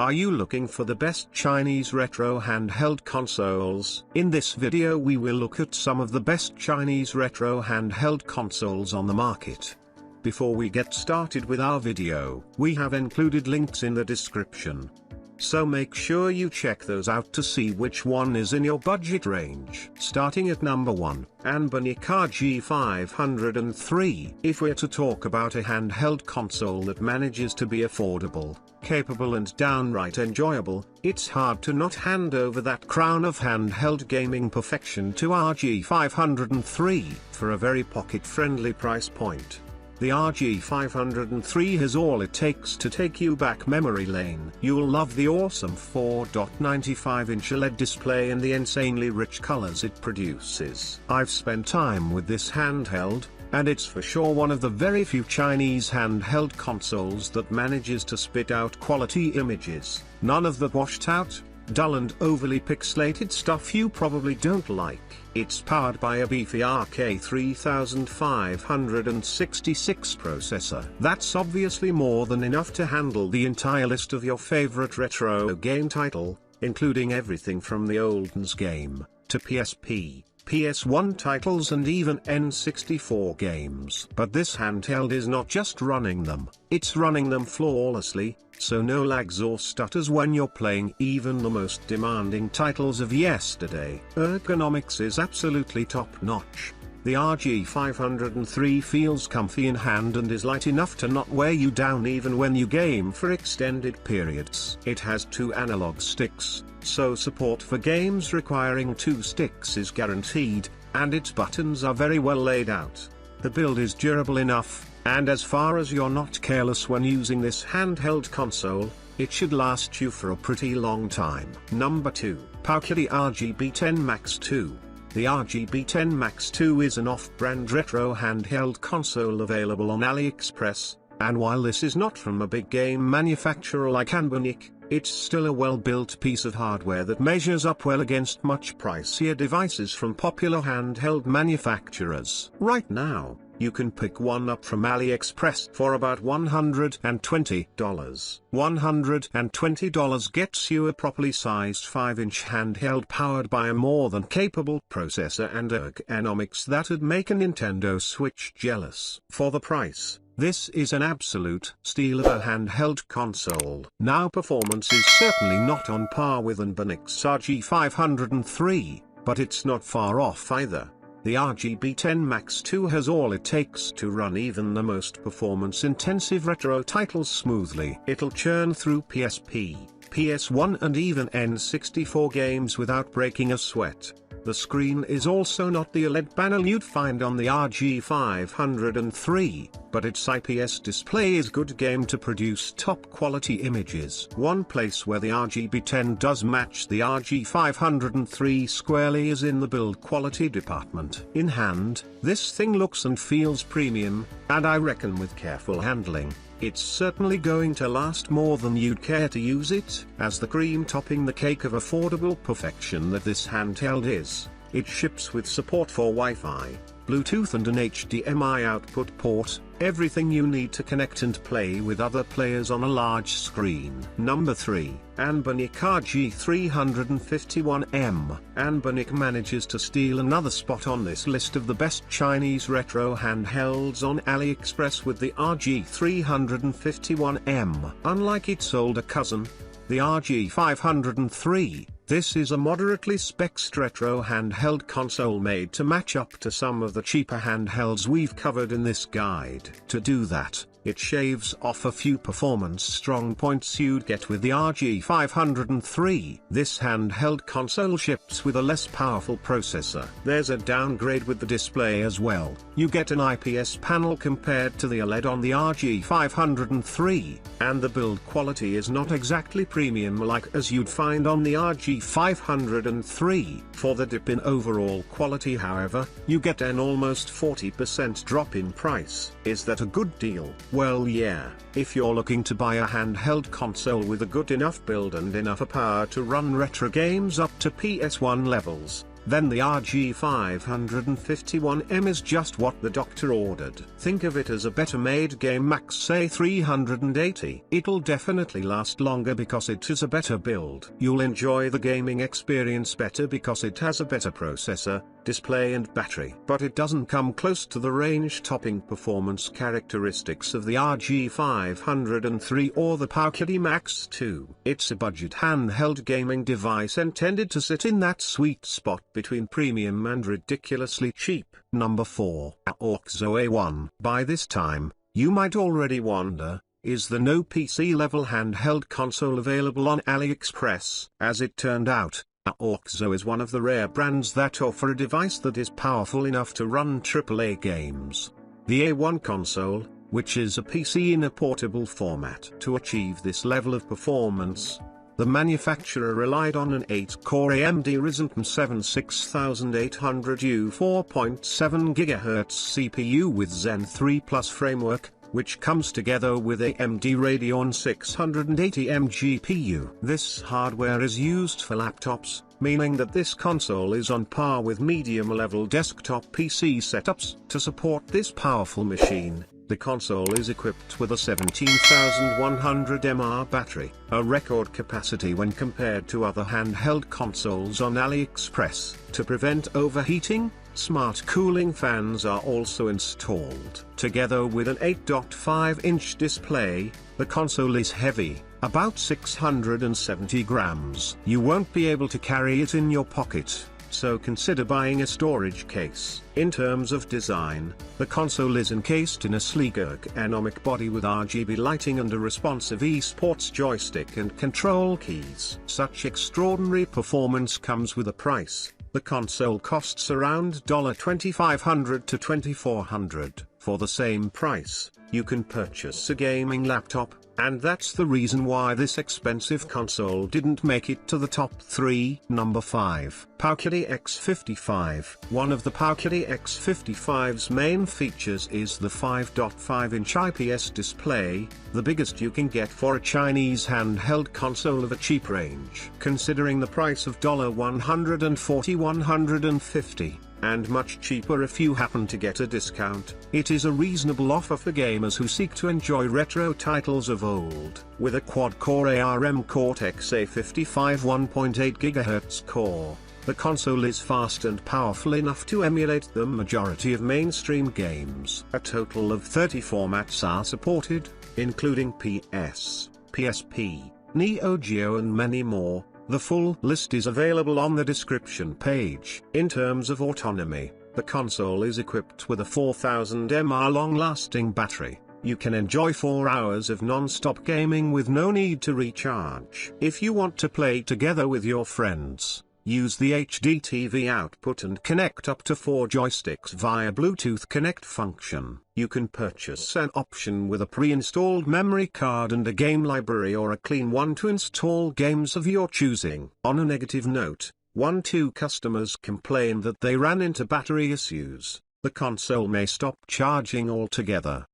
Are you looking for the best Chinese retro handheld consoles? In this video we will look at some of the best Chinese retro handheld consoles on the market. Before we get started with our video, we have included links in the description. So make sure you check those out to see which one is in your budget range. Starting at number 1, Anbernic RG503. If we're to talk about a handheld console that manages to be affordable, capable and downright enjoyable, it's hard to not hand over that crown of handheld gaming perfection to RG503 for a very pocket-friendly price point. The RG503 has all it takes to take you back memory lane. You'll love the awesome 4.95-inch OLED display and the insanely rich colors it produces. I've spent time with this handheld, and it's for sure one of the very few Chinese handheld consoles that manages to spit out quality images. None of the washed out, dull and overly pixelated stuff you probably don't like. It's powered by a beefy RK3566 processor. That's obviously more than enough to handle the entire list of your favorite retro game title, including everything from the olden's game, to PSP, PS1 titles and even N64 games. But this handheld is not just running them, it's running them flawlessly, so no lags or stutters when you're playing even the most demanding titles of yesterday. Ergonomics is absolutely top-notch. The RG503 feels comfy in hand and is light enough to not wear you down even when you game for extended periods. It has 2 analog sticks, so support for games requiring 2 sticks is guaranteed, and its buttons are very well laid out. The build is durable enough, and as far as you're not careless when using this handheld console, it should last you for a pretty long time. Number 2, Powkiddy RGB10 Max 2. The RGB10 Max 2 is an off-brand retro handheld console available on AliExpress, and while this is not from a big game manufacturer like Anbernic, it's still a well-built piece of hardware that measures up well against much pricier devices from popular handheld manufacturers. Right now, you can pick one up from AliExpress for about $120. $120 gets you a properly sized 5-inch handheld powered by a more than capable processor and ergonomics that'd make a Nintendo Switch jealous. For the price, this is an absolute steal of a handheld console. Now, performance is certainly not on par with Anbernic's RG503, but it's not far off either. The RGB10 Max 2 has all it takes to run even the most performance-intensive retro titles smoothly. It'll churn through PSP, PS1 and even N64 games without breaking a sweat. The screen is also not the OLED panel you'd find on the RG503, but its IPS display is good game to produce top-quality images. One place where the RGB10 does match the RG503 squarely is in the build quality department. In hand, this thing looks and feels premium, and I reckon with careful handling, it's certainly going to last more than you'd care to use it. As the cream topping the cake of affordable perfection that this handheld is, it ships with support for Wi-Fi, Bluetooth and an HDMI output port, everything you need to connect and play with other players on a large screen. Number 3, Anbernic RG351M. Anbernic manages to steal another spot on this list of the best Chinese retro handhelds on AliExpress with the RG351M. Unlike its older cousin, the RG503, this is a moderately spec'd retro handheld console made to match up to some of the cheaper handhelds we've covered in this guide. To do that, it shaves off a few performance strong points you'd get with the RG503. This handheld console ships with a less powerful processor. There's a downgrade with the display as well. You get an IPS panel compared to the OLED on the RG503, and the build quality is not exactly premium like as you'd find on the RG503. For the dip in overall quality, however, you get an almost 40% drop in price. Is that a good deal? Well, yeah, if you're looking to buy a handheld console with a good enough build and enough power to run retro games up to PS1 levels, then the RG551M is just what the doctor ordered. Think of it as a better made game, max say 380. It'll definitely last longer because it is a better build. You'll enjoy the gaming experience better because it has a better processor, display and battery. But it doesn't come close to the range-topping performance characteristics of the RG503 or the Powkiddy Max 2. It's a budget handheld gaming device intended to sit in that sweet spot between premium and ridiculously cheap. Number 4. AOKZOE 1. By this time, you might already wonder, is the no PC level handheld console available on AliExpress? As it turned out, AOKZOE is one of the rare brands that offer a device that is powerful enough to run AAA games. The A1 console, which is a PC in a portable format. To achieve this level of performance, the manufacturer relied on an 8-core AMD Ryzen 7 6800U 4.7 GHz CPU with Zen 3 Plus framework, which comes together with AMD Radeon 680M GPU. This hardware is used for laptops, meaning that this console is on par with medium-level desktop PC setups. To support this powerful machine, the console is equipped with a 17,100 mAh battery, a record capacity when compared to other handheld consoles on AliExpress. To prevent overheating, smart cooling fans are also installed. Together with an 8.5-inch display, the console is heavy, about 670 grams. You won't be able to carry it in your pocket, so consider buying a storage case. In terms of design, the console is encased in a sleek ergonomic body with RGB lighting and a responsive eSports joystick and control keys. Such extraordinary performance comes with a price. The console costs around $2,500 to $2,400. For the same price, you can purchase a gaming laptop, and that's the reason why this expensive console didn't make it to the top 3. Number 5. Powkiddy X55. One of the Powkiddy X55's main features is the 5.5-inch IPS display, the biggest you can get for a Chinese handheld console of a cheap range. Considering the price of $140–150, and much cheaper if you happen to get a discount, it is a reasonable offer for gamers who seek to enjoy retro titles of old. With a quad-core ARM Cortex-A55 1.8 GHz core, the console is fast and powerful enough to emulate the majority of mainstream games. A total of 30 formats are supported, including PS, PSP, Neo Geo and many more. The full list is available on the description page. In terms of autonomy, the console is equipped with a 4,000 mAh long-lasting battery. You can enjoy 4 hours of non-stop gaming with no need to recharge. If you want to play together with your friends, use the HD TV output and connect up to 4 joysticks via Bluetooth Connect function. You can purchase an option with a pre-installed memory card and a game library, or a clean one to install games of your choosing. On a negative note, 2 customers complained that they ran into battery issues. The console may stop charging altogether.